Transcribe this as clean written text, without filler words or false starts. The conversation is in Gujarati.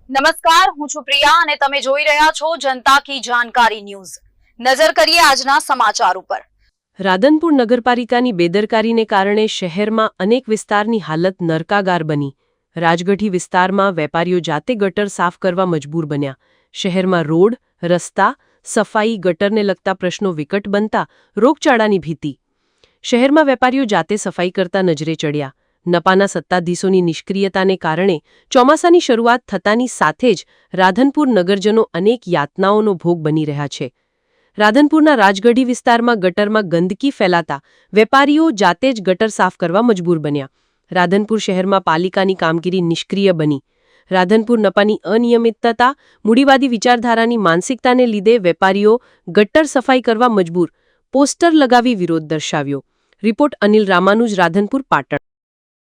નમસ્કાર, હું છું પ્રિયા અને તમે જોઈ રહ્યા છો જનતા કી જાણકારી ન્યૂઝ। નજર કરીએ આજના સમાચાર ઉપર। રાધનપુર નગરપાલિકાની બેદરકારીને કારણે શહેરમાં અનેક વિસ્તારની હાલત નરકાગાર બની। રાજગઢી વિસ્તારમાં વેપારીઓ જાતે ગટર સાફ કરવા મજબૂર બન્યા। શહેરમાં રોડ, રસ્તા, સફાઈ, ગટરને લગતા પ્રશ્નો વિકટ બનતા રોગચાળાની ભીતિ। શહેરમાં વેપારીઓ જાતે સફાઈ કરતા નજરે ચડ્યા। નપાના સત્તાધીશોની નિષ્ક્રિયતાને કારણે ચોમાસાની શરૂઆત થતાની સાથે જ રાધનપુર નગરજનો અનેક યાતનાઓનો ભોગ બની રહ્યા છે। રાધનપુરના રાજગઢી વિસ્તારમાં ગટરમાં ગંદકી ફેલાતા વેપારીઓ જાતે જ ગટર સાફ કરવા મજબૂર બન્યા। રાધનપુર શહેરમાં પાલિકાની કામગીરી નિષ્ક્રિય બની। રાધનપુર નપાની અનિયમિતતા, મૂડીવાદી વિચારધારાની માનસિકતાને લીધે વેપારીઓ ગટર સફાઈ કરવા મજબૂર, પોસ્ટર લગાવી વિરોધ દર્શાવ્યો। રિપોર્ટ અનિલ રામાનુજ, રાધનપુર, પાટણ।